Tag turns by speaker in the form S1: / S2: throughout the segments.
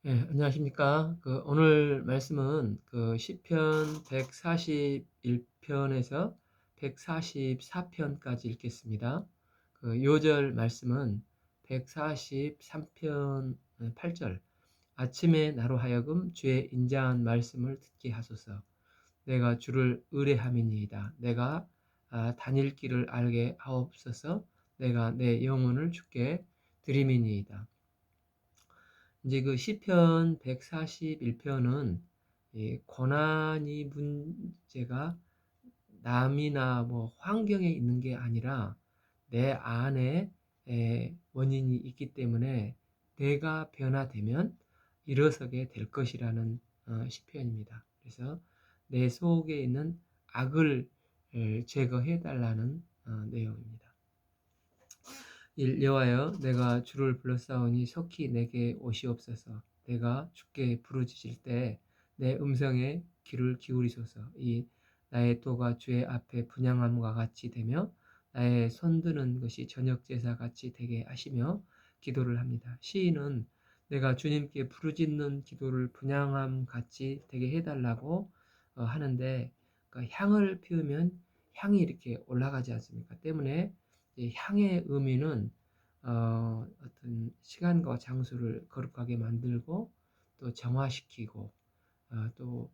S1: 예, 안녕하십니까. 오늘 말씀은 시편 141편에서 144편까지 읽겠습니다. 요절 말씀은 143편 8절. 아침에 나로 하여금 주의 인자한 말씀을 듣게 하소서. 내가 주를 의뢰함이니이다. 내가 다닐 길을 알게 하옵소서. 내가 내 영혼을 주께 드림이니이다. 이제 시편 141편은 고난이 문제가 남이나 뭐 환경에 있는 게 아니라 내 안에 원인이 있기 때문에 내가 변화되면 일어서게 될 것이라는 시편입니다. 그래서 내 속에 있는 악을 제거해 달라는 내용입니다. 여호와여, 내가 주를 불렀사오니 속히 내게 오시옵소서. 내가 주께 부르짖을 때 내 음성에 귀를 기울이소서. 이 나의 도가 주의 앞에 분향함과 같이 되며 나의 손드는 것이 저녁 제사 같이 되게 하시며 기도를 합니다. 시인은 내가 주님께 부르짖는 기도를 분향함 같이 되게 해달라고 하는데, 향을 피우면 향이 이렇게 올라가지 않습니까? 때문에 이 향의 의미는 어떤 시간과 장소를 거룩하게 만들고 또 정화시키고 또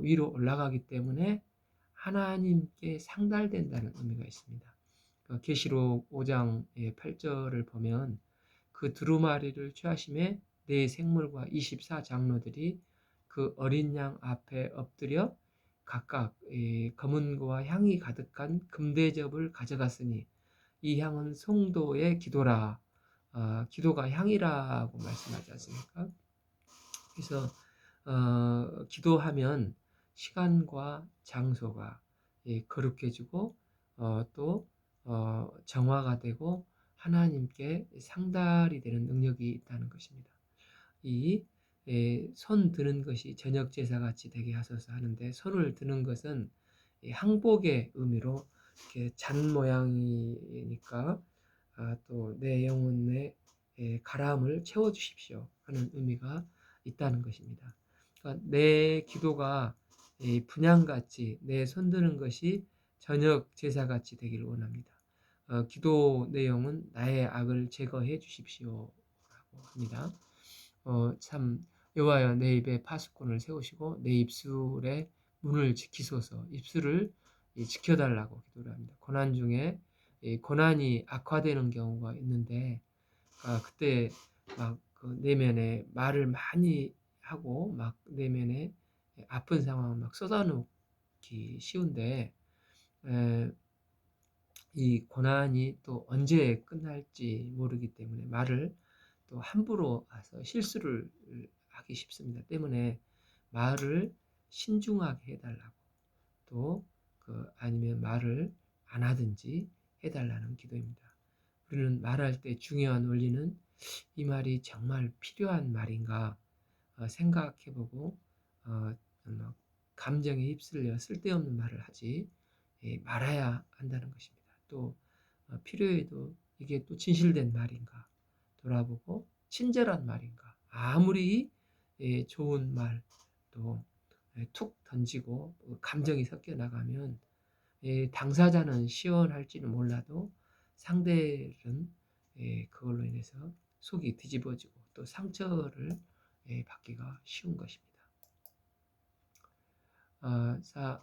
S1: 위로 올라가기 때문에 하나님께 상달된다는 의미가 있습니다. 계시록 5장 8절을 보면 그 두루마리를 취하심에 네 생물과 24장로들이 그 어린 양 앞에 엎드려 각각 검은고와 향이 가득한 금대접을 가져갔으니 이 향은 성도의 기도라. 기도가 향이라고 말씀하지 않습니까? 그래서 기도하면 시간과 장소가 거룩해지고 또 정화가 되고 하나님께 상달이 되는 능력이 있다는 것입니다. 이 손 드는 것이 저녁 제사 같이 되게 하소서 하는데, 손을 드는 것은 항복의 의미로 이렇게 잔 모양이니까 또 내 영혼의 가라함을 채워 주십시오 하는 의미가 있다는 것입니다. 그러니까 내 기도가 분향같이 내 손드는 것이 저녁 제사같이 되기를 원합니다. 기도 내용은 나의 악을 제거해 주십시오 라고 합니다. 참 여호와여, 내 입에 파수꾼을 세우시고 내 입술의 문을 지키소서. 입술을 지켜달라고 기도를 합니다. 고난 중에 고난이 악화되는 경우가 있는데 그때 막그 내면에 말을 많이 하고 막 내면에 아픈 상황을 막 쏟아놓기 쉬운데 에, 이 고난이 또 언제 끝날지 모르기 때문에 말을 또 함부로 해서 실수를 하기 쉽습니다. 때문에 말을 신중하게 해달라고 또 아니면 말을 안 하든지 해달라는 기도입니다. 우리는 말할 때 중요한 원리는 이 말이 정말 필요한 말인가 생각해보고 감정에 휩쓸려 쓸데없는 말을 하지 말아야 한다는 것입니다. 또 필요해도 이게 또 진실된 말인가 돌아보고 친절한 말인가, 아무리 좋은 말도 툭 던지고 감정이 섞여 나가면 당사자는 시원할지는 몰라도 상대는 그걸로 인해서 속이 뒤집어지고 또 상처를 받기가 쉬운 것입니다.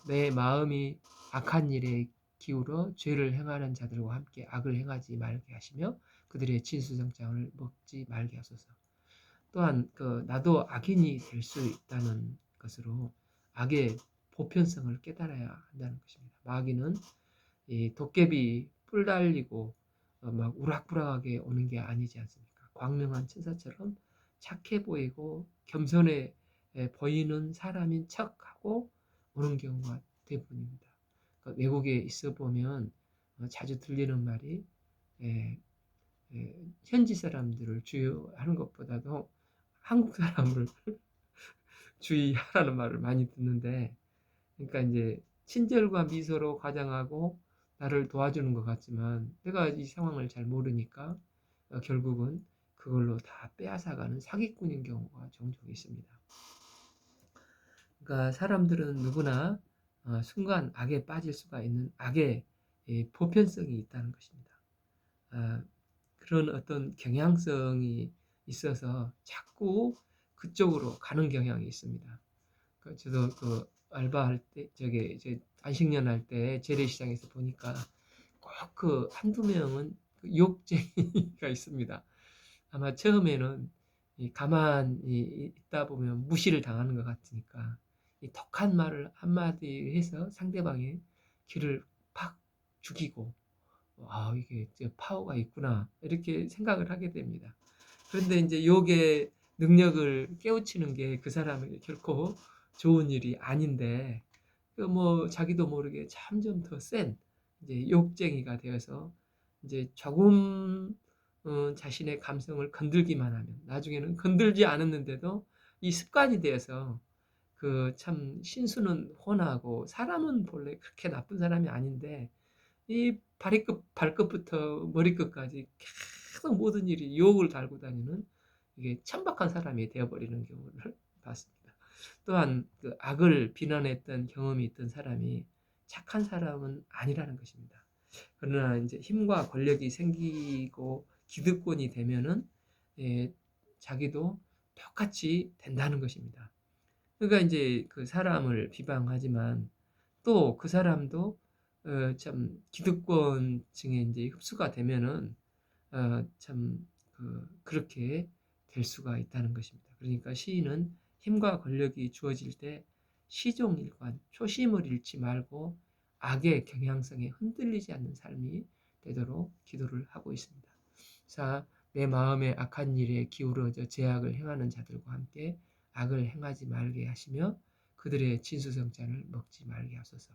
S1: 내 마음이 악한 일에 기울어 죄를 행하는 자들과 함께 악을 행하지 말게 하시며 그들의 진수성장을 먹지 말게 하소서. 또한 나도 악인이 될 수 있다는 것으로 악의 보편성을 깨달아야 한다는 것입니다. 마귀는 이 도깨비 뿔 달리고 막 우락부락하게 오는 게 아니지 않습니까? 광명한 천사처럼 착해 보이고 겸손해 보이는 사람인 척하고 오는 경우가 대부분입니다. 그러니까 외국에 있어 보면 자주 들리는 말이 에, 현지 사람들을 주의하는 것보다도 한국 사람을 주의하라는 말을 많이 듣는데, 그러니까 이제 친절과 미소로 과장하고 나를 도와주는 것 같지만 내가 이 상황을 잘 모르니까 결국은 그걸로 다 빼앗아가는 사기꾼인 경우가 종종 있습니다. 그러니까 사람들은 누구나 순간 악에 빠질 수가 있는 악의 보편성이 있다는 것입니다. 아, 그런 어떤 경향성이 있어서 자꾸 그쪽으로 가는 경향이 있습니다. 저도 그 알바할 때, 이제 안식년 할 때 재래시장에서 보니까 꼭 그 한두 명은 그 욕쟁이가 있습니다. 아마 처음에는 가만히 있다 보면 무시를 당하는 것 같으니까 이 독한 말을 한마디 해서 상대방의 귀를 팍 죽이고, 이게 파워가 있구나 이렇게 생각을 하게 됩니다. 그런데 이제 욕의 능력을 깨우치는 게 그 사람에게 결코 좋은 일이 아닌데, 뭐 자기도 모르게 점점 더 센 이제 욕쟁이가 되어서 이제 조금 자신의 감성을 건들기만 하면 나중에는 건들지 않았는데도 이 습관이 되어서 그 참 신수는 훤하고 사람은 본래 그렇게 나쁜 사람이 아닌데 이 발끝부터 머리끝까지 계속 모든 일이 유혹을 달고 다니는 이게 천박한 사람이 되어버리는 경우를 봤습니다. 또한 그 악을 비난했던 경험이 있던 사람이 착한 사람은 아니라는 것입니다. 그러나 이제 힘과 권력이 생기고 기득권이 되면은 예, 자기도 똑같이 된다는 것입니다. 그러니까 이제 그 사람을 비방하지만 또 그 사람도 참 기득권층에 이제 흡수가 되면은 참 그렇게 될 수가 있다는 것입니다. 그러니까 시인은 힘과 권력이 주어질 때 시종일관 초심을 잃지 말고 악의 경향성에 흔들리지 않는 삶이 되도록 기도를 하고 있습니다. 자, 내 마음에 악한 일에 기울어져 죄악을 행하는 자들과 함께 악을 행하지 말게 하시며 그들의 진수성찬을 먹지 말게 하소서.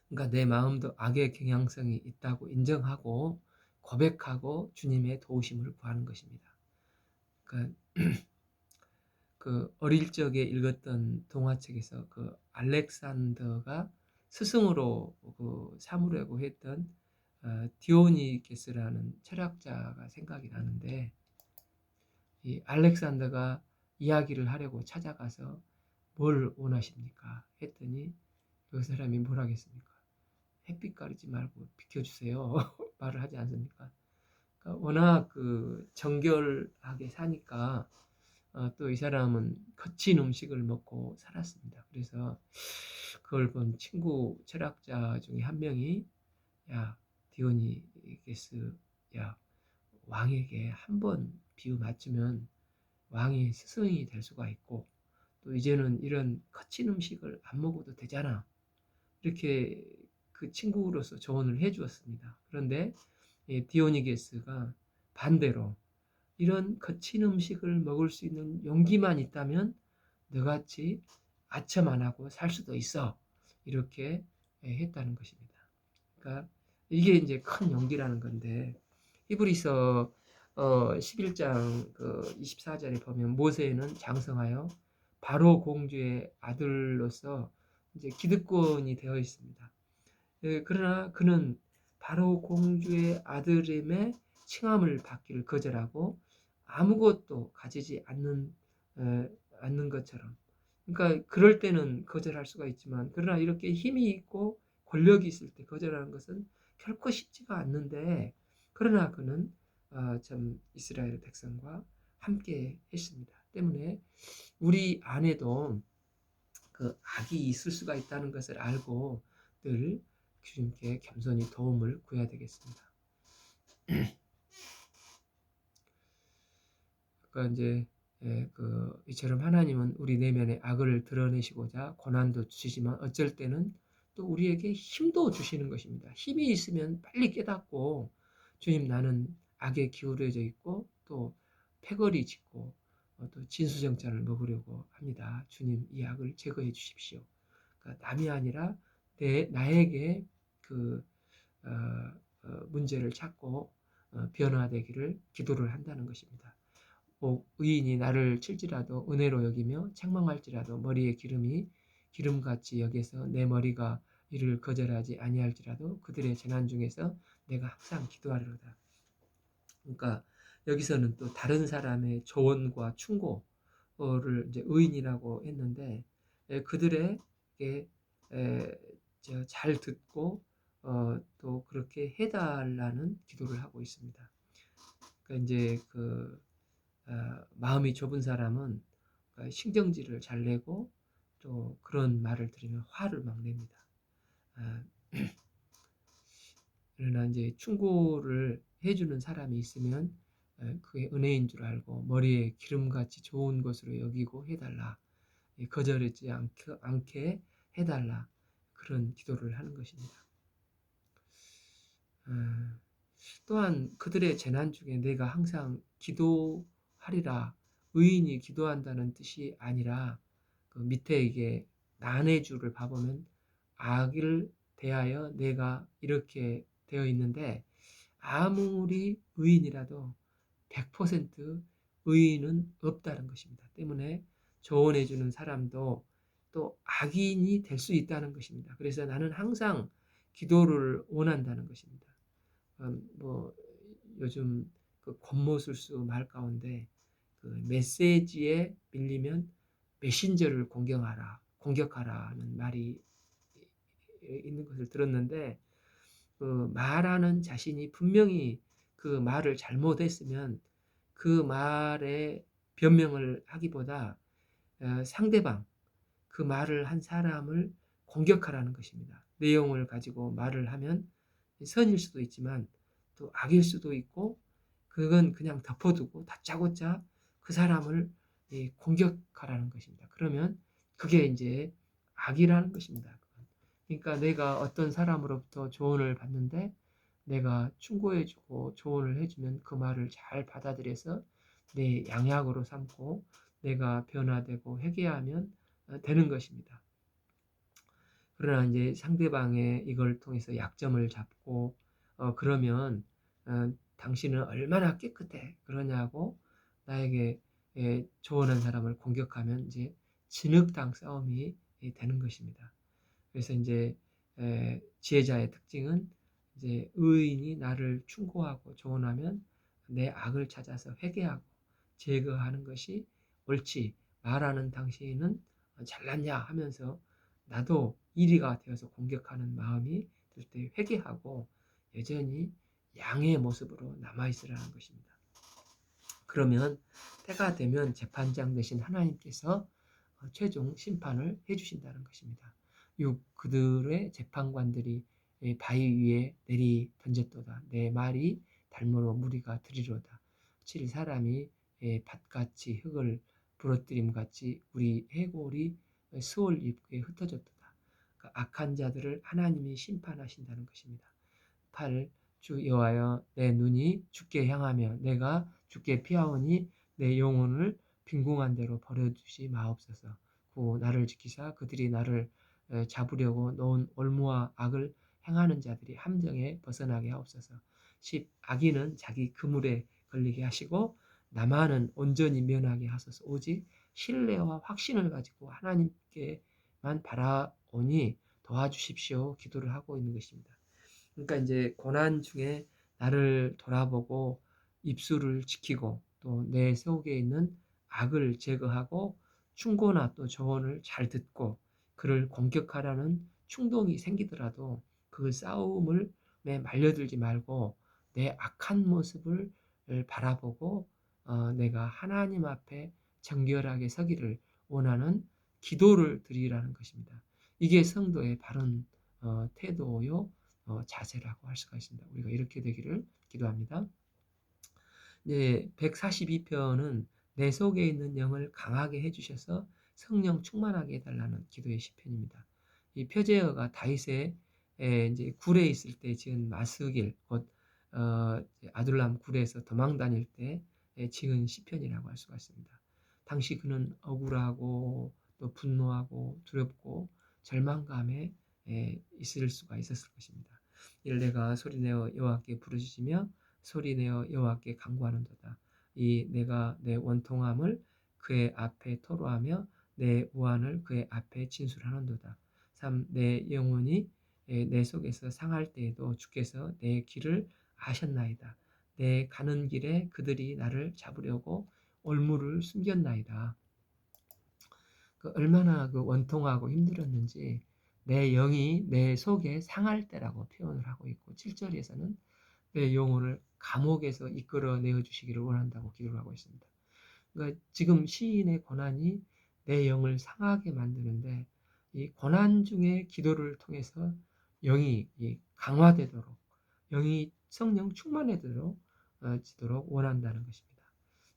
S1: 그러니까 내 마음도 악의 경향성이 있다고 인정하고 고백하고 주님의 도우심을 구하는 것입니다. 그러니까 그 어릴 적에 읽었던 동화책에서 그 알렉산더가 스승으로 그 삼으려고 했던 디오니게스라는 철학자가 생각이 나는데, 이 알렉산더가 이야기를 하려고 찾아가서 뭘 원하십니까? 했더니 그 사람이 뭘 하겠습니까? 햇빛 가리지 말고 비켜주세요. 말을 하지 않습니까? 그러니까 워낙 그 정결하게 사니까 또 이 사람은 거친 음식을 먹고 살았습니다. 그래서 그걸 본 친구 철학자 중에 한 명이, 야, 디오니게스, 야, 왕에게 한 번 비유 맞추면 왕이 스승이 될 수가 있고 또 이제는 이런 거친 음식을 안 먹어도 되잖아. 이렇게 그 친구로서 조언을 해 주었습니다. 그런데 디오니게스가 반대로 이런 거친 음식을 먹을 수 있는 용기만 있다면 너같이 아첨 안 하고 살 수도 있어. 이렇게 했다는 것입니다. 그러니까 이게 이제 큰 용기라는 건데, 히브리서 11장 그 24절에 보면 모세는 장성하여 바로 공주의 아들로서 이제 기득권이 되어 있습니다. 그러나 그는 바로 공주의 아들임의 칭함을 받기를 거절하고 아무것도 가지지 않는 것처럼, 그러니까 그럴 때는 거절할 수가 있지만 그러나 이렇게 힘이 있고 권력이 있을 때 거절하는 것은 결코 쉽지가 않는데, 그러나 그는 참 이스라엘 백성과 함께 했습니다. 때문에 우리 안에도 그 악이 있을 수가 있다는 것을 알고 늘 주님께 겸손히 도움을 구해야 되겠습니다. 그러니까 이제 이처럼 하나님은 우리 내면의 악을 드러내시고자 고난도 주시지만 어쩔 때는 또 우리에게 힘도 주시는 것입니다. 힘이 있으면 빨리 깨닫고 주님, 나는 악에 기울어져 있고 또 패거리 짚고 또 진수정찬을 먹으려고 합니다. 주님, 이 악을 제거해 주십시오. 그러니까 남이 아니라 나에게 그 문제를 찾고 변화되기를 기도를 한다는 것입니다. 의인이 나를 칠지라도 은혜로 여기며 책망할지라도 머리에 기름같이 여겨서 내 머리가 이를 거절하지 아니할지라도 그들의 재난 중에서 내가 항상 기도하리로다. 그러니까 여기서는 또 다른 사람의 조언과 충고를 이제 의인이라고 했는데, 그들에게 잘 듣고 또 그렇게 해달라는 기도를 하고 있습니다. 그러니까 이제 마음이 좁은 사람은 그러니까 신경질을 잘 내고 또 그런 말을 들으면 화를 막 냅니다. 아, 그러나 이제 충고를 해주는 사람이 있으면 그게 은혜인 줄 알고 머리에 기름같이 좋은 것으로 여기고 해달라. 거절하지 않게 해달라. 그런 기도를 하는 것입니다. 아, 또한 그들의 재난 중에 내가 항상 기도하리라. 의인이 기도한다는 뜻이 아니라 그 밑에 이게 난의 줄을 봐보면 악을 대하여 내가 이렇게 되어 있는데, 아무리 의인이라도 100% 의인은 없다는 것입니다. 때문에 조언해 주는 사람도 또 악인이 될 수 있다는 것입니다. 그래서 나는 항상 기도를 원한다는 것입니다. 뭐 요즘 그 권모술수 말 가운데 그 메시지에 밀리면 메신저를 공격하라는 말이 있는 것을 들었는데, 그 말하는 자신이 분명히 그 말을 잘못했으면 그 말에 변명을 하기보다 상대방, 그 말을 한 사람을 공격하라는 것입니다. 내용을 가지고 말을 하면 선일 수도 있지만 또 악일 수도 있고, 그건 그냥 덮어두고 다짜고짜 그 사람을 공격하라는 것입니다. 그러면 그게 이제 악이라는 것입니다. 그러니까 내가 어떤 사람으로부터 조언을 받는데 내가 충고해주고 조언을 해주면 그 말을 잘 받아들여서 내 양약으로 삼고 내가 변화되고 회개하면 되는 것입니다. 그러나 이제 상대방의 이걸 통해서 약점을 잡고 그러면 당신은 얼마나 깨끗해 그러냐고 나에게 조언한 사람을 공격하면 이제 진흙탕 싸움이 되는 것입니다. 그래서 이제 지혜자의 특징은 이제 의인이 나를 충고하고 조언하면 내 악을 찾아서 회개하고 제거하는 것이 옳지. 말하는 당신은 잘났냐 하면서 나도 이리가 되어서 공격하는 마음이 들 때 회개하고 여전히 양의 모습으로 남아있으라는 것입니다. 그러면 때가 되면 재판장 되신 하나님께서 최종 심판을 해주신다는 것입니다. 그들의 재판관들이 바위 위에 내리 던졌도다. 내 말이 달모로 무리가 들이로다. 칠 사람이 밭같이 흙을 부러뜨림같이 우리 해골이 스올 입구에 흩어졌도다. 그러니까 악한 자들을 하나님이 심판하신다는 것입니다. 8. 주 여호와여 내 눈이 주께 향하며 내가 주께 피하오니 내 영혼을 빈궁한 대로 버려두지 마옵소서. 9. 나를 지키사 그들이 나를 잡으려고 놓은 올무와 악을 행하는 자들이 함정에 벗어나게 하옵소서. 10. 악인은 자기 그물에 걸리게 하시고 나만은 온전히 면하게 하소서. 오직 신뢰와 확신을 가지고 하나님께만 바라오니 도와주십시오. 기도를 하고 있는 것입니다. 그러니까 이제 고난 중에 나를 돌아보고 입술을 지키고 또 내 속에 있는 악을 제거하고 충고나 또 조언을 잘 듣고 그를 공격하라는 충동이 생기더라도 그 싸움을 말려들지 말고 내 악한 모습을 바라보고 내가 하나님 앞에 정결하게 서기를 원하는 기도를 드리라는 것입니다. 이게 성도의 바른 태도요 자세라고 할 수가 있습니다. 우리가 이렇게 되기를 기도합니다. 네, 142편은 내 속에 있는 영을 강하게 해주셔서 성령 충만하게 해달라는 기도의 시편입니다. 이 표제어가 다윗의 이제 굴에 있을 때 지은 마스길, 곧 아둘람 굴에서 도망 다닐 때 지은 시편이라고 할 수가 있습니다. 당시 그는 억울하고 또 분노하고 두렵고 절망감에 있을 수가 있었을 것입니다. 이를 내가 소리내어 여호와께 부르짖으며 소리내어 여호와께 간구하는도다. 이 내가 내 원통함을 그의 앞에 토로하며 내 우환을 그의 앞에 진술하는도다. 3. 내 영혼이 내 속에서 상할 때에도 주께서 내 길을 아셨나이다. 내 가는 길에 그들이 나를 잡으려고 올무를 숨겼나이다. 얼마나 원통하고 힘들었는지 내 영이 내 속에 상할 때라고 표현을 하고 있고 7절에서는 내 영혼을 감옥에서 이끌어내어 주시기를 원한다고 기도를 하고 있습니다. 그러니까 지금 시인의 고난이 내 영을 상하게 만드는데 이 고난 중에 기도를 통해서 영이 강화되도록 영이 성령 충만해지도록 지도록 원한다는 것입니다.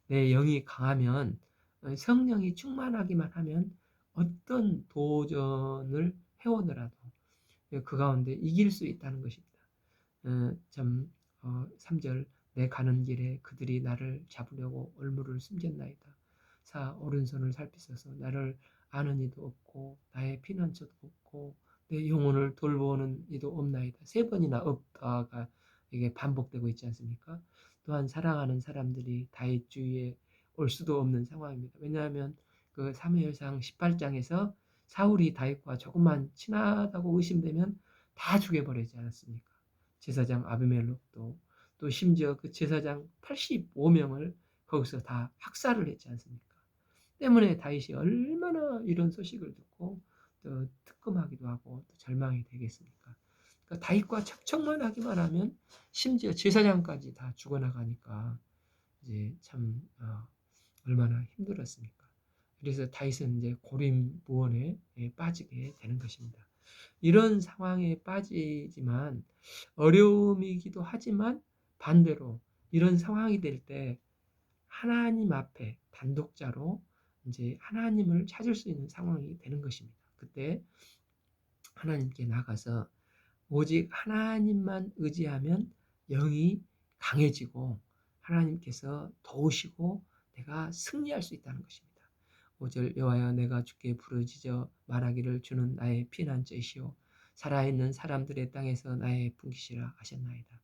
S1: 내 영이 강하면 성령이 충만하기만 하면 어떤 도전을 해오더라도 그 가운데 이길 수 있다는 것입니다. 참 3절 내 가는 길에 그들이 나를 잡으려고 올무를 숨겼나이다. 4 오른손을 살피소서 나를 아는 이도 없고 나의 피난처도 없고 내 영혼을 돌보는 이도 없나이다. 3번이나 없다가 이게 반복되고 있지 않습니까? 또한 사랑하는 사람들이 다윗 주위에 올 수도 없는 상황입니다. 왜냐하면 그 사무엘상 18장에서 사울이 다윗과 조금만 친하다고 의심되면 다 죽여버리지 않았습니까? 제사장 아비멜렉도 또 심지어 그 제사장 85명을 거기서 다 학살을 했지 않습니까? 때문에 다윗이 얼마나 이런 소식을 듣고 또 특검하기도 하고 또 절망이 되겠습니까? 그러니까 다윗과 접촉만 하기만 하면 심지어 제사장까지 다 죽어나가니까 이제 참 얼마나 힘들었습니까? 그래서 다윗은 이제 고림무원에 빠지게 되는 것입니다. 이런 상황에 빠지지만 어려움이기도 하지만 반대로 이런 상황이 될 때 하나님 앞에 단독자로 이제 하나님을 찾을 수 있는 상황이 되는 것입니다. 그때 하나님께 나가서 오직 하나님만 의지하면 영이 강해지고 하나님께서 도우시고 내가 승리할 수 있다는 것입니다. 5절 여호와여 내가 주께 부르짖어 말하기를 주는 나의 피난처이시오 살아있는 사람들의 땅에서 나의 분기시라 하셨나이다.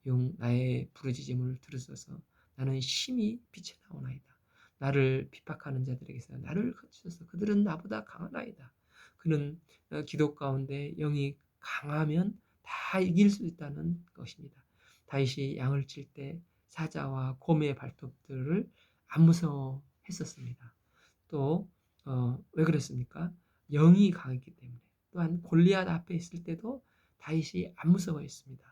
S1: 용 나의 부르짖음을 들으소서 나는 심히 빛에 나오나이다. 나를 핍박하는 자들에게서 나를 거치소서 그들은 나보다 강하나이다. 그는 기도 가운데 영이 강하면 다 이길 수 있다는 것입니다. 다윗이 양을 칠 때 사자와 곰의 발톱들을 안 무서워했었습니다. 또 왜 그랬습니까? 영이 강했기 때문에. 또한 골리앗 앞에 있을 때도 다윗이 안 무서워했습니다.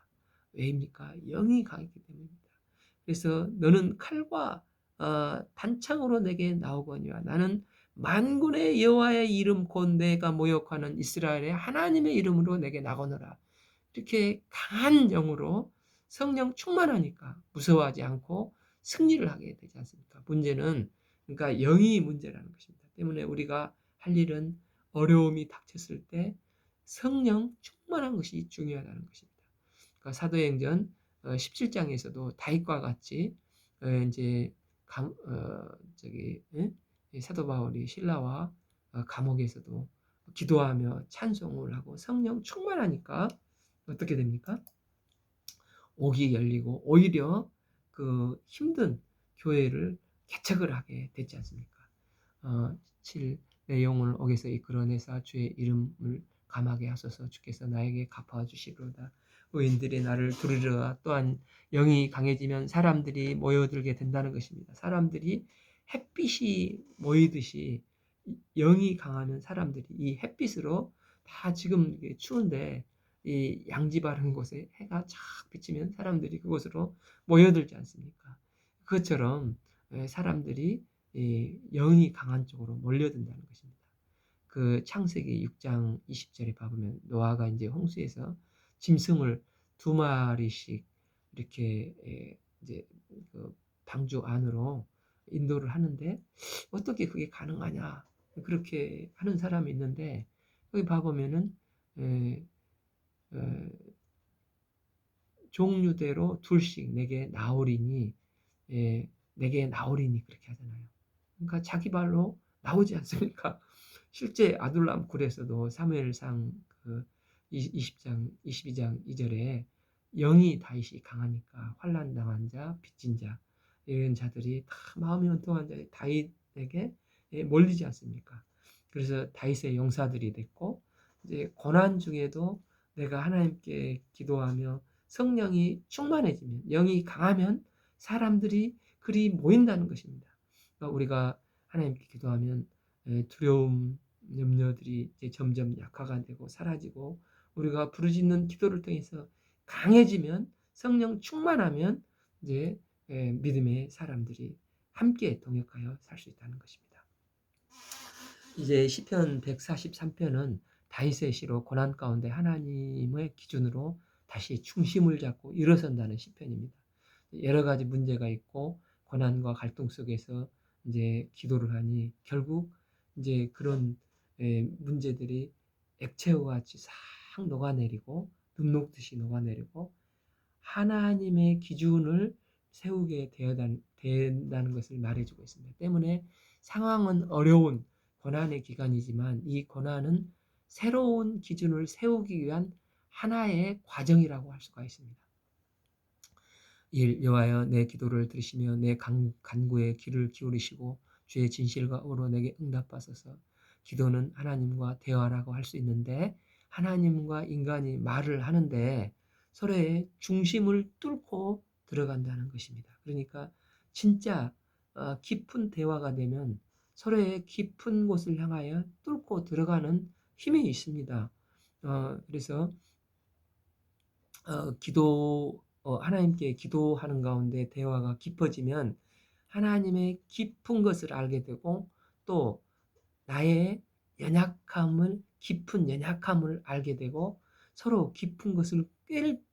S1: 왜입니까? 영이 강했기 때문입니다. 그래서 너는 칼과 단창으로 내게 나오거니와 나는 만군의 여호와의 이름 곧 내가 모욕하는 이스라엘의 하나님의 이름으로 내게 나거노라. 이렇게 강한 영으로 성령 충만하니까 무서워하지 않고 승리를 하게 되지 않습니까? 문제는 그러니까 영이 문제라는 것입니다. 때문에 우리가 할 일은 어려움이 닥쳤을 때 성령 충만한 것이 중요하다는 것입니다. 그러니까 사도행전 17장에서도 다윗과 같이 이제 저기 사도 바울이 신라와 감옥에서도 기도하며 찬송을 하고 성령 충만하니까 어떻게 됩니까? 옥이 열리고 오히려 그 힘든 교회를 개척을 하게 됐지 않습니까? 7. 내 영혼을 옥에서 이끌어내사 주의 이름을 감하게 하소서 주께서 나에게 갚아 주시리로다. 의인들이 나를 두르리로다. 또한 영이 강해지면 사람들이 모여들게 된다는 것입니다. 사람들이 햇빛이 모이듯이 영이 강하면 사람들이 이 햇빛으로 다 지금 추운데 이 양지 바른 곳에 해가 쫙 비치면 사람들이 그곳으로 모여들지 않습니까? 그것처럼 사람들이 영이 강한 쪽으로 몰려든다는 것입니다. 그 창세기 6장 20절에 봐보면 노아가 이제 홍수에서 짐승을 2마리씩 이렇게 이제 그 방주 안으로 인도를 하는데 어떻게 그게 가능하냐 그렇게 하는 사람이 있는데 여기 봐보면은 종류대로 둘씩 내게 나오리니 내게 나오리니 그렇게 하잖아요. 그러니까 자기 발로 나오지 않습니까? 실제 아둘람 굴에서도 사무엘상 그 20장 22장 2절에 영이 다윗이 강하니까 환난 당한 자, 빚진 자 이런 자들이 다 마음이 원통한 자 다윗에게 몰리지 않습니까? 그래서 다윗의 용사들이 됐고 이제 고난 중에도 내가 하나님께 기도하며 성령이 충만해지면 영이 강하면 사람들이 그리 모인다는 것입니다. 그러니까 우리가 하나님께 기도하면 두려움, 염려들이 이제 점점 약화가 되고 사라지고 우리가 부르짖는 기도를 통해서 강해지면 성령 충만하면 이제 믿음의 사람들이 함께 동역하여 살 수 있다는 것입니다. 이제 시편 143편은 다윗의 시로 고난 가운데 하나님의 기준으로 다시 중심을 잡고 일어선다는 시편입니다. 여러 가지 문제가 있고 고난과 갈등 속에서 이제 기도를 하니 결국 이제 그런 문제들이 액체와 같이 싹 녹아내리고 눈 녹듯이 녹아내리고 하나님의 기준을 세우게 된다는 것을 말해주고 있습니다. 때문에 상황은 어려운 고난의 기간이지만 이 고난은 새로운 기준을 세우기 위한 하나의 과정이라고 할 수가 있습니다. 여호와여 내 기도를 들으시며 내 간구에 귀를 기울이시고 주의 진실과 의로 내게 응답하소서. 기도는 하나님과 대화라고 할 수 있는데 하나님과 인간이 말을 하는데 서로의 중심을 뚫고 들어간다는 것입니다. 그러니까 진짜 깊은 대화가 되면 서로의 깊은 곳을 향하여 뚫고 들어가는 힘이 있습니다. 그래서 하나님께 기도하는 가운데 대화가 깊어지면 하나님의 깊은 것을 알게 되고 또 나의 깊은 연약함을 알게 되고 서로 깊은 것을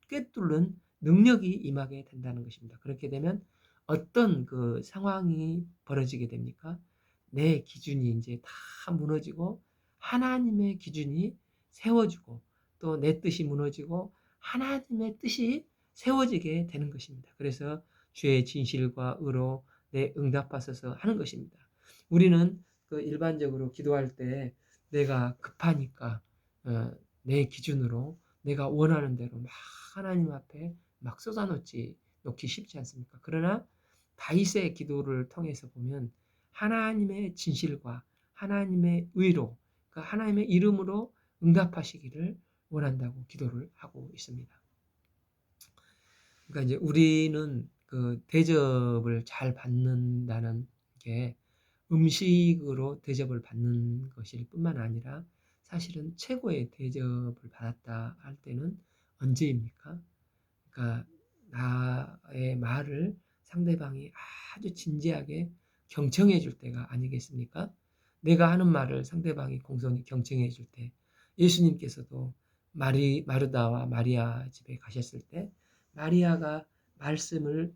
S1: 꿰뚫는 능력이 임하게 된다는 것입니다. 그렇게 되면 어떤 그 상황이 벌어지게 됩니까? 내 기준이 이제 다 무너지고 하나님의 기준이 세워지고 또 내 뜻이 무너지고 하나님의 뜻이 세워지게 되는 것입니다. 그래서 주의 진실과 의로 내 응답하소서 하는 것입니다. 우리는 그 일반적으로 기도할 때 내가 급하니까 내 기준으로 내가 원하는 대로 막 하나님 앞에 막 놓기 쉽지 않습니까? 그러나 다윗의 기도를 통해서 보면 하나님의 진실과 하나님의 의로, 그러니까 하나님의 이름으로 응답하시기를 원한다고 기도를 하고 있습니다. 그러니까 이제 우리는 그 대접을 잘 받는다는 게 음식으로 대접을 받는 것일 뿐만 아니라 사실은 최고의 대접을 받았다 할 때는 언제입니까? 그러니까 나의 말을 상대방이 아주 진지하게 경청해 줄 때가 아니겠습니까? 내가 하는 말을 상대방이 공손히 경청해 줄 때, 예수님께서도 마르다와 마리아 집에 가셨을 때 마리아가 말씀을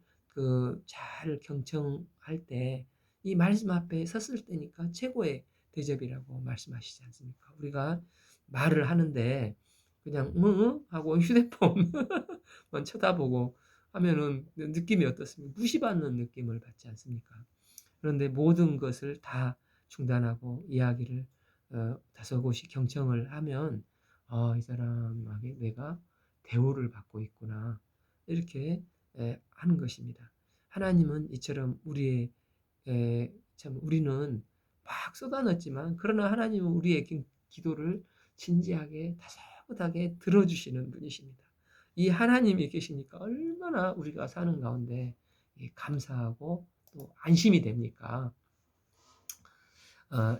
S1: 잘 경청할 때 이 말씀 앞에 섰을 때니까 최고의 대접이라고 말씀하시지 않습니까? 우리가 말을 하는데 그냥 응 하고 휴대폰 쳐다보고 하면은 느낌이 어떻습니까? 무시받는 느낌을 받지 않습니까? 그런데 모든 것을 다 중단하고 이야기를 다소곳이 경청을 하면 이 사람에게 내가 대우를 받고 있구나 이렇게 하는 것입니다. 하나님은 이처럼 우리는 막 쏟아넣지만 그러나 하나님은 우리의 기도를 진지하게 다소곳하게 들어주시는 분이십니다. 이 하나님이 계시니까 얼마나 우리가 사는 가운데 감사하고 또 안심이 됩니까?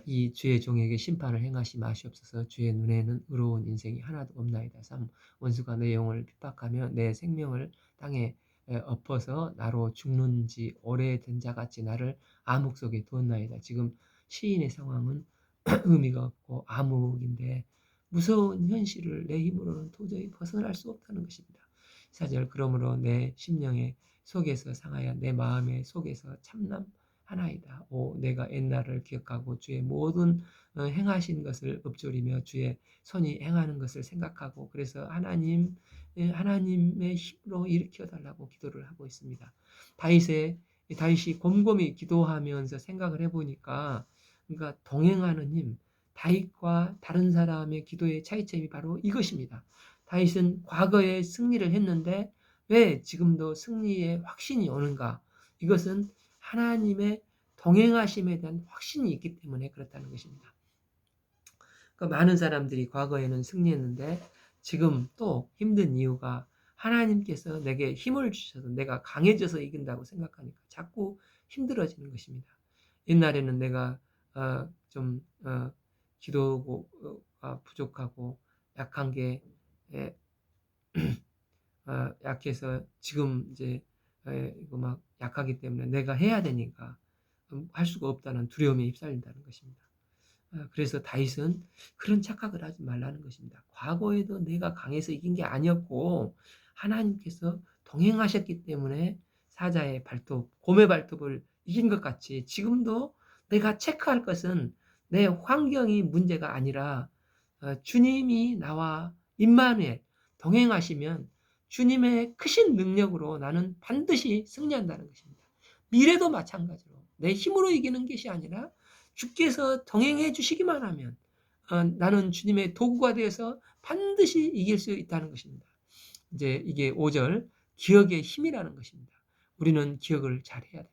S1: 이 주의 종에게 심판을 행하시 마시옵소서. 주의 눈에는 의로운 인생이 하나도 없나이다. 3. 원수가 내 영혼을 핍박하며 내 생명을 땅에 엎어서 나로 죽는지 오래된 자같이 나를 암흑 속에 두었나이다. 지금 시인의 상황은 의미가 없고 암흑인데 무서운 현실을 내 힘으로는 도저히 벗어날 수 없다는 것입니다. 4절 그러므로 내 심령의 속에서 상하여 내 마음의 속에서 참남하나이다. 5. 내가 옛날을 기억하고 주의 모든 행하신 것을 읊조리며 주의 손이 행하는 것을 생각하고 그래서 하나님의 힘으로 일으켜 달라고 기도를 하고 있습니다. 다윗이 곰곰이 기도하면서 생각을 해보니까 그러니까 동행하는 힘, 다윗과 다른 사람의 기도의 차이점이 바로 이것입니다. 다윗은 과거에 승리를 했는데 왜 지금도 승리의 확신이 오는가? 이것은 하나님의 동행하심에 대한 확신이 있기 때문에 그렇다는 것입니다. 그러니까 많은 사람들이 과거에는 승리했는데 지금 또 힘든 이유가 하나님께서 내게 힘을 주셔서 내가 강해져서 이긴다고 생각하니까 자꾸 힘들어지는 것입니다. 옛날에는 내가 좀 기도가 부족하고 약한 게 예, 약해서 지금 이제 이거 막 약하기 때문에 내가 해야 되니까 할 수가 없다는 두려움에 휩싸린다는 것입니다. 그래서 다윗은 그런 착각을 하지 말라는 것입니다. 과거에도 내가 강해서 이긴 게 아니었고 하나님께서 동행하셨기 때문에 사자의 발톱, 곰의 발톱을 이긴 것 같이 지금도 내가 체크할 것은 내 환경이 문제가 아니라 주님이 나와 임마누엘 동행하시면 주님의 크신 능력으로 나는 반드시 승리한다는 것입니다. 미래도 마찬가지로 내 힘으로 이기는 것이 아니라 주께서 동행해 주시기만 하면 나는 주님의 도구가 되어서 반드시 이길 수 있다는 것입니다. 이제 이게 5절 기억의 힘이라는 것입니다. 우리는 기억을 잘해야 됩니다.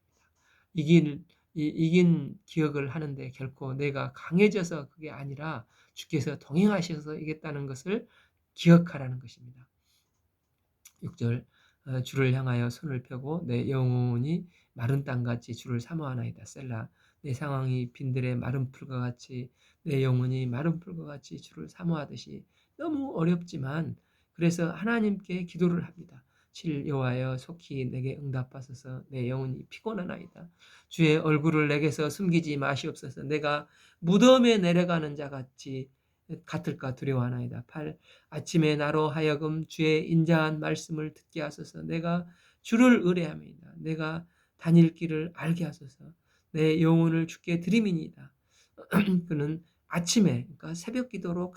S1: 이긴 기억을 하는데 결코 내가 강해져서 그게 아니라 주께서 동행하셔서 이겼다는 것을 기억하라는 것입니다. 6절 주를 향하여 손을 펴고 내 영혼이 마른 땅같이 주를 사모하나이다. 셀라. 내 상황이 빈들의 마른 풀과 같이 내 영혼이 마른 풀과 같이 주를 사모하듯이 너무 어렵지만 그래서 하나님께 기도를 합니다. 7 여호와여 속히 내게 응답하소서. 내 영혼이 피곤하나이다. 주의 얼굴을 내게서 숨기지 마시옵소서. 내가 무덤에 내려가는 자 같이 같을까 두려워하나이다. 8 아침에 나로 하여금 주의 인자한 말씀을 듣게 하소서. 내가 주를 의뢰합니다. 내가 다닐 길을 알게 하소서. 내 영혼을 주께 드림이니이다. 그는 아침에 그러니까 새벽 기도로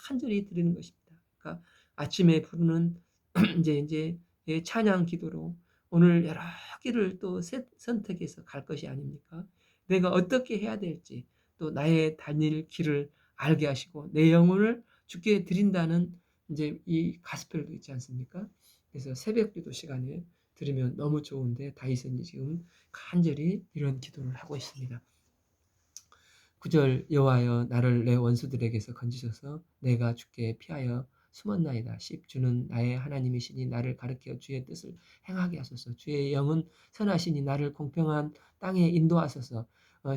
S1: 간절히 드리는 것입니다. 그러니까 아침에 부르는 이제 찬양 기도로 오늘 여러 길을 또 선택해서 갈 것이 아닙니까? 내가 어떻게 해야 될지 또 나의 다닐 길을 알게 하시고 내 영혼을 주께 드린다는 이제 이 가스펠도 있지 않습니까? 그래서 새벽 기도 시간에 들으면 너무 좋은데 다윗은 지금 간절히 이런 기도를 하고 있습니다. 9절 여호와여 나를 내 원수들에게서 건지소서. 내가 주께 피하여 숨었나이다. 10 주는 나의 하나님이시니 나를 가르쳐 주의 뜻을 행하게 하소서. 주의 영은 선하시니 나를 공평한 땅에 인도하소서.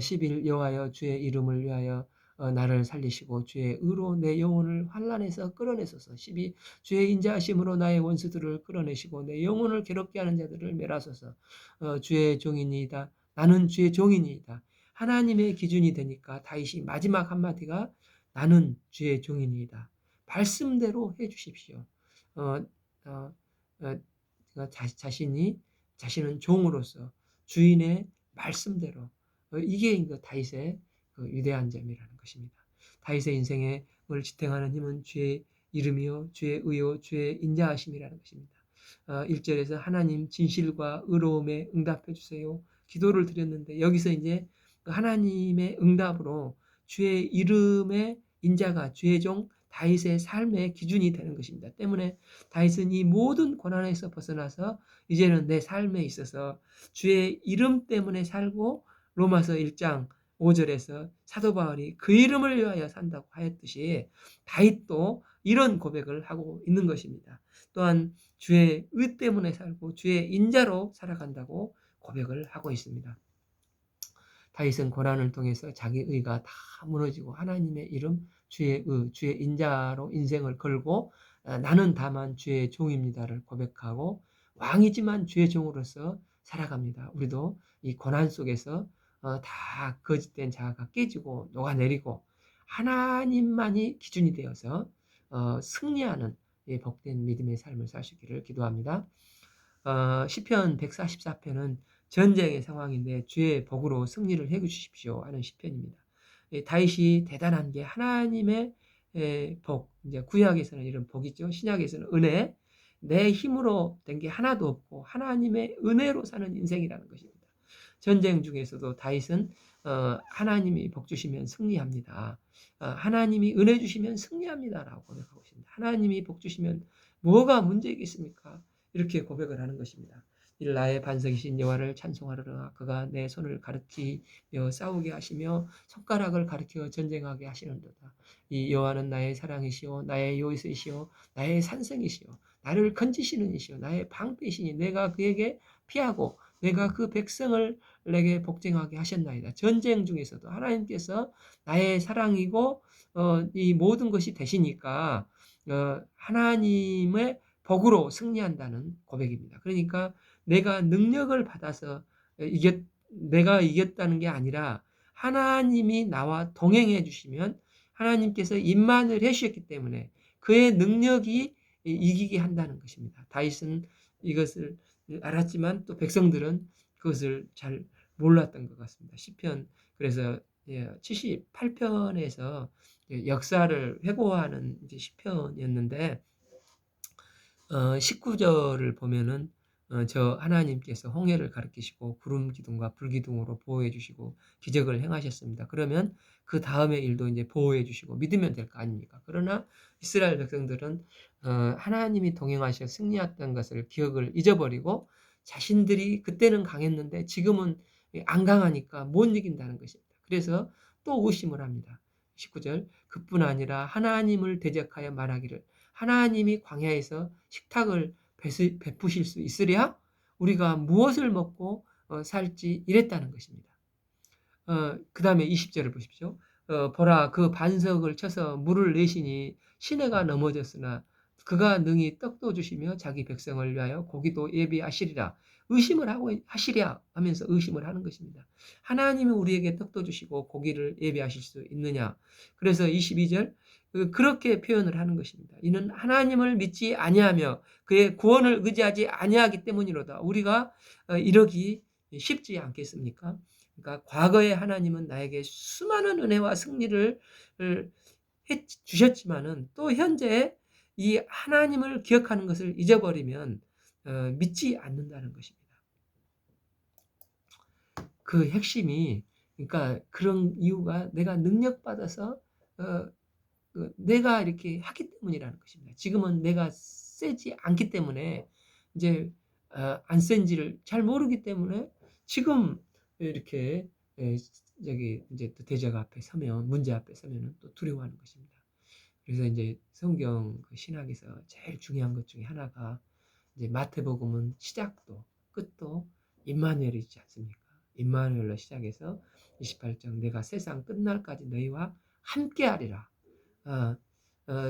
S1: 11 여호와여 주의 이름을 위하여 나를 살리시고 주의 의로 내 영혼을 환난에서 끌어내소서. 12 주의 인자하심으로 나의 원수들을 끌어내시고 내 영혼을 괴롭게 하는 자들을 멸하소서. 주의 종이니이다. 나는 주의 종이니이다. 하나님의 기준이 되니까 다윗이 마지막 한마디가 나는 주의 종이니이다. 말씀대로 해 주십시오. 어, 어, 자신은 종으로서 주인의 말씀대로 이게 다윗의 그 위대한 점이라는 것입니다. 다윗의 인생을 지탱하는 힘은 주의 이름이요 주의 의요 주의 인자하심이라는 것입니다. 1절에서 하나님 진실과 의로움에 응답해 주세요. 기도를 드렸는데 여기서 이제 하나님의 응답으로 주의 이름의 인자가 주의 종 다윗의 삶의 기준이 되는 것입니다. 때문에 다윗은 이 모든 고난에서 벗어나서 이제는 내 삶에 있어서 주의 이름 때문에 살고 로마서 1장 5절에서 사도 바울이 그 이름을 위하여 산다고 하였듯이 다윗도 이런 고백을 하고 있는 것입니다. 또한 주의 의 때문에 살고 주의 인자로 살아간다고 고백을 하고 있습니다. 다윗은 고난을 통해서 자기 의가 다 무너지고 하나님의 이름 주의 의, 주의 인자로 인생을 걸고 나는 다만 주의 종입니다를 고백하고 왕이지만 주의 종으로서 살아갑니다. 우리도 이 고난 속에서 다 거짓된 자아가 깨지고 녹아내리고 하나님만이 기준이 되어서 승리하는 복된 믿음의 삶을 사시기를 기도합니다. 시편 144편은 전쟁의 상황인데 주의 복으로 승리를 해 주십시오 하는 시편입니다. 다윗이 대단한 게 하나님의 복, 이제 구약에서는 이런 복이죠. 신약에서는 은혜, 내 힘으로 된 게 하나도 없고 하나님의 은혜로 사는 인생이라는 것입니다. 전쟁 중에서도 다윗은 하나님이 복 주시면 승리합니다. 하나님이 은혜 주시면 승리합니다라고 고백하고 있습니다. 하나님이 복 주시면 뭐가 문제겠습니까? 이렇게 고백을 하는 것입니다. 나의 반석이신 여호와를 찬송하리라. 그가 내 손을 가르치며 싸우게 하시며 손가락을 가르쳐 전쟁하게 하시는도다. 이 여호와는 나의 사랑이시오 나의 요새이시오 나의 산성이시오 나를 건지시는 이시요 나의 방패시니 내가 그에게 피하고 내가 그 백성을 내게 복종하게 하셨나이다. 전쟁 중에서도 하나님께서 나의 사랑이고 이 모든 것이 되시니까 하나님의 복으로 승리한다는 고백입니다. 그러니까 내가 능력을 받아서 내가 이겼다는 게 아니라 하나님이 나와 동행해 주시면 하나님께서 임만을 해주셨기 때문에 그의 능력이 이기게 한다는 것입니다. 다윗은 이것을 알았지만 또 백성들은 그것을 잘 몰랐던 것 같습니다. 시편 그래서 78편에서 역사를 회고하는 시편이었는데 19절을 보면은 저 하나님께서 홍해를 가르치시고 구름 기둥과 불 기둥으로 보호해 주시고 기적을 행하셨습니다. 그러면 그 다음의 일도 이제 보호해 주시고 믿으면 될 거 아닙니까? 그러나 이스라엘 백성들은 하나님이 동행하셔 승리했던 것을 기억을 잊어버리고 자신들이 그때는 강했는데 지금은 안 강하니까 못 이긴다는 것입니다. 그래서 또 의심을 합니다. 19절 그뿐 아니라 하나님을 대적하여 말하기를 하나님이 광야에서 식탁을 베푸실 수 있으랴? 우리가 무엇을 먹고 살지 이랬다는 것입니다. 그 다음에 20절을 보십시오. 보라 그 반석을 쳐서 물을 내시니 시내가 넘어졌으나 그가 능히 떡도 주시며 자기 백성을 위하여 고기도 예비하시리라. 의심을 하고 하시랴 하면서 의심을 하는 것입니다. 하나님이 우리에게 떡도 주시고 고기를 예비하실 수 있느냐. 그래서 22절 그렇게 표현을 하는 것입니다. 이는 하나님을 믿지 아니하며 그의 구원을 의지하지 아니하기 때문이로다. 우리가 이러기 쉽지 않겠습니까? 그러니까 과거에 하나님은 나에게 수많은 은혜와 승리를 해 주셨지만은 또 현재 이 하나님을 기억하는 것을 잊어버리면 믿지 않는다는 것입니다. 그 핵심이 그러니까 그런 이유가 내가 능력받아서 내가 이렇게 하기 때문이라는 것입니다. 지금은 내가 세지 않기 때문에 이제 안 센지를 잘 모르기 때문에 지금 이렇게 저기 이제 또 대적 앞에 서면 문제 앞에 서면은 또 두려워하는 것입니다. 그래서 이제 성경 신학에서 제일 중요한 것 중에 하나가 이제 마태복음은 시작도 끝도 임마누엘이지 않습니까? 임마누엘로 시작해서 28장 내가 세상 끝날까지 너희와 함께하리라.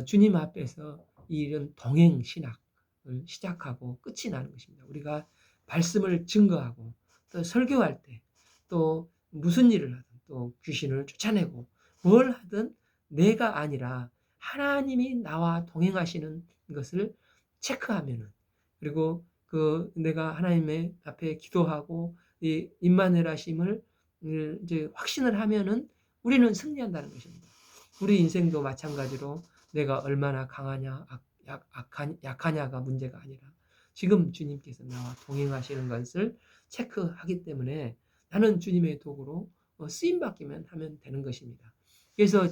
S1: 주님 앞에서 이런 동행 신학을 시작하고 끝이 나는 것입니다. 우리가 말씀을 증거하고 또 설교할 때 또 무슨 일을 하든 또 귀신을 쫓아내고 뭘 하든 내가 아니라 하나님이 나와 동행하시는 것을 체크하면은 그리고 내가 하나님의 앞에 기도하고 이 임마누엘 하심을 이제 확신을 하면은 우리는 승리한다는 것입니다. 우리 인생도 마찬가지로 내가 얼마나 강하냐, 약하냐가 문제가 아니라 지금 주님께서 나와 동행하시는 것을 체크하기 때문에 나는 주님의 도구로 쓰임받기만 하면 되는 것입니다. 그래서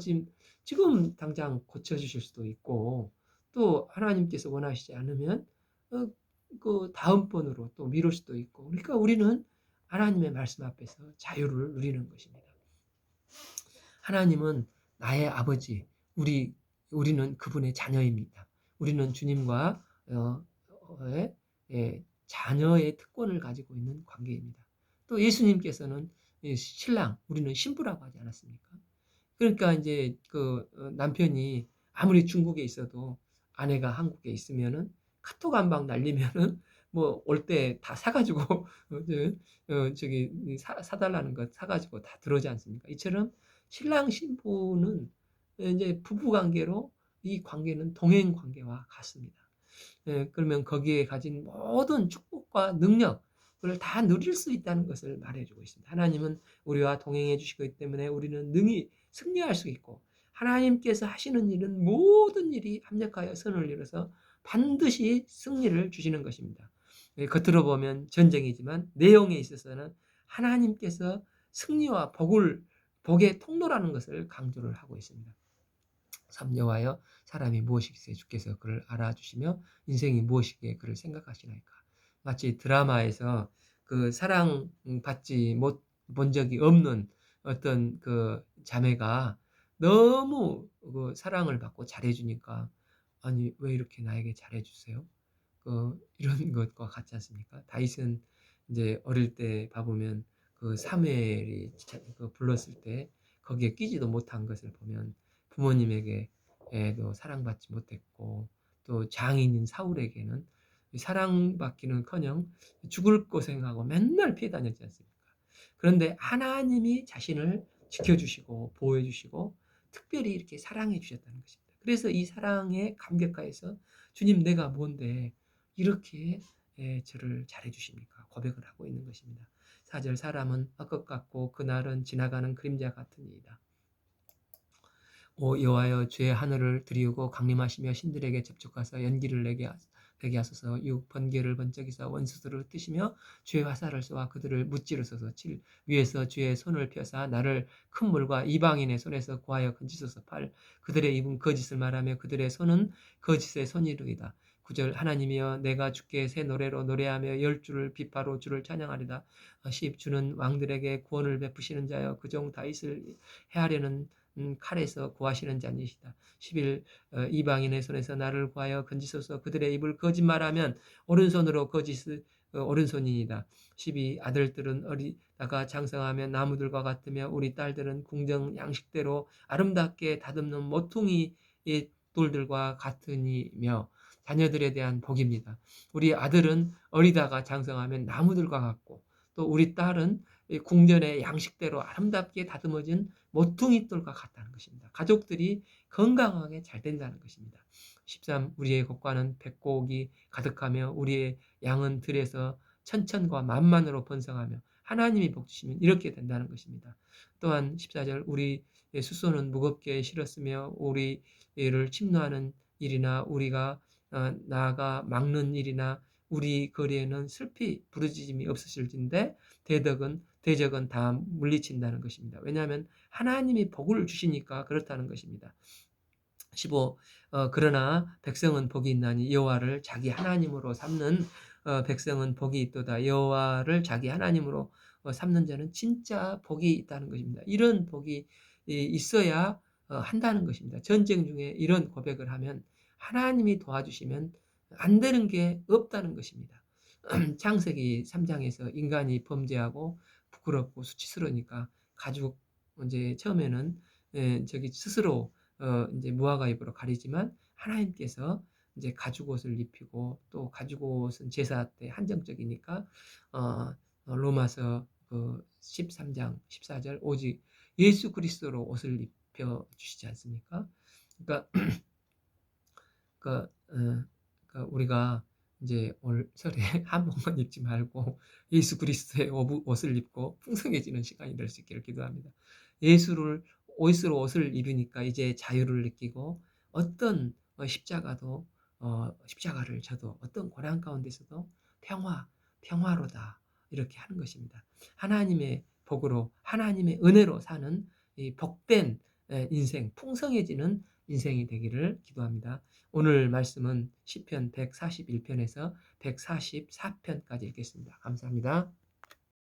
S1: 지금 당장 고쳐주실 수도 있고 또 하나님께서 원하시지 않으면 그 다음번으로 또 미룰 수도 있고 그러니까 우리는 하나님의 말씀 앞에서 자유를 누리는 것입니다. 하나님은 나의 아버지, 우리는 그분의 자녀입니다. 우리는 주님과 자녀의 특권을 가지고 있는 관계입니다. 또 예수님께서는 신랑, 우리는 신부라고 하지 않았습니까? 그러니까 이제 남편이 아무리 중국에 있어도 아내가 한국에 있으면은 카톡 한 방 날리면은 뭐 올 때 다 사가지고 저기 사달라는 것 사가지고 다 들어오지 않습니까? 이처럼 신랑 신부는 이제 부부 관계로 이 관계는 동행 관계와 같습니다. 그러면 거기에 가진 모든 축복과 능력을 다 누릴 수 있다는 것을 말해주고 있습니다. 하나님은 우리와 동행해 주시기 때문에 우리는 능히 승리할 수 있고 하나님께서 하시는 일은 모든 일이 합력하여 선을 이뤄서 반드시 승리를 주시는 것입니다. 겉으로 보면 전쟁이지만 내용에 있어서는 하나님께서 승리와 복의 통로라는 것을 강조를 하고 있습니다. 삼여하여 사람이 무엇이기에 주께서 그를 알아주시며 인생이 무엇이기에 그를 생각하시나이까. 마치 드라마에서 그 사랑받지 못 본 적이 없는 어떤 그 자매가 너무 그 사랑을 받고 잘해주니까 아니 왜 이렇게 나에게 잘해주세요? 이런 것과 같지 않습니까? 다윗은 이제 어릴 때 봐보면 사무엘이 불렀을 때 거기에 끼지도 못한 것을 보면 부모님에게도 사랑받지 못했고 또 장인인 사울에게는 사랑받기는커녕 죽을 고생하고 맨날 피해 다녔지 않습니까? 그런데 하나님이 자신을 지켜주시고 보호해주시고 특별히 이렇게 사랑해 주셨다는 것입니다. 그래서 이 사랑에 감격하여서 주님 내가 뭔데 이렇게 저를 잘해 주십니까? 고백을 하고 있는 것입니다. 4절 사람은 헛것 같고 그날은 지나가는 그림자 같으니이다. 오 여호와여 주의 하늘을 드리우고 강림하시며 신들에게 접촉하사 연기를 내게 하소서. 육 번개를 번쩍이사 원수들을 뜨시며 주의 화살을 쏘아 그들을 무찌르소서. 7 위에서 주의 손을 펴사 나를 큰 물과 이방인의 손에서 구하여 건지소서. 8 그들의 입은 거짓을 말하며 그들의 손은 거짓의 손이루이다. 9절 하나님이여 내가 주께 새 노래로 노래하며 열 주를 비파로 주를 찬양하리다. 10 주는 왕들에게 구원을 베푸시는 자여 그종 다윗을 해하려는 칼에서 구하시는 자니시다. 11 이방인의 손에서 나를 구하여 건지소서. 그들의 입을 거짓말하면 오른손으로 거짓을 오른손이니이다. 12 아들들은 어리다가 장성하며 나무들과 같으며 우리 딸들은 궁정 양식대로 아름답게 다듬는 모퉁이의 돌들과 같으니며 자녀들에 대한 복입니다. 우리 아들은 어리다가 장성하면 나무들과 같고 또 우리 딸은 궁전의 양식대로 아름답게 다듬어진 모퉁이돌과 같다는 것입니다. 가족들이 건강하게 잘 된다는 것입니다. 13 우리의 곳과는 백곡이 가득하며 우리의 양은 들에서 천천과 만만으로 번성하며 하나님이 복 주시면 이렇게 된다는 것입니다. 또한 14절 우리의 수소는 무겁게 실었으며 우리를 침노하는 일이나 우리가 나아가 막는 일이나 우리 거리에는 슬피 부르짖음이 없으실진데 대적은 다 물리친다는 것입니다. 왜냐하면 하나님이 복을 주시니까 그렇다는 것입니다. 15 그러나 백성은 복이 있나니 여호와를 자기 하나님으로 삼는 백성은 복이 있도다. 여호와를 자기 하나님으로 삼는 자는 진짜 복이 있다는 것입니다. 이런 복이 있어야 한다는 것입니다. 전쟁 중에 이런 고백을 하면 하나님이 도와주시면 안 되는 게 없다는 것입니다. 창세기 3장에서 인간이 범죄하고 부끄럽고 수치스러우니까 가죽 이제 처음에는 저기 스스로 이제 무화과 잎으로 가리지만 하나님께서 이제 가죽 옷을 입히고 또 가죽 옷은 제사 때 한정적이니까 로마서 13장 14절 오직 예수 그리스도로 옷을 입혀 주시지 않습니까? 그러니까 그러니까 우리가 이제 올 설에 한복만 입지 말고 예수 그리스도의 옷을 입고 풍성해지는 시간이 될 수 있기를 기도합니다. 예수를 옷으로 옷을 입으니까 이제 자유를 느끼고 어떤 십자가를 져도 어떤 고난 가운데서도 평화로다 이렇게 하는 것입니다. 하나님의 복으로 하나님의 은혜로 사는 이 복된 인생, 풍성해지는 인생이 되기를 기도합니다. 오늘 말씀은 시편 141편에서 144편까지 읽겠습니다. 감사합니다.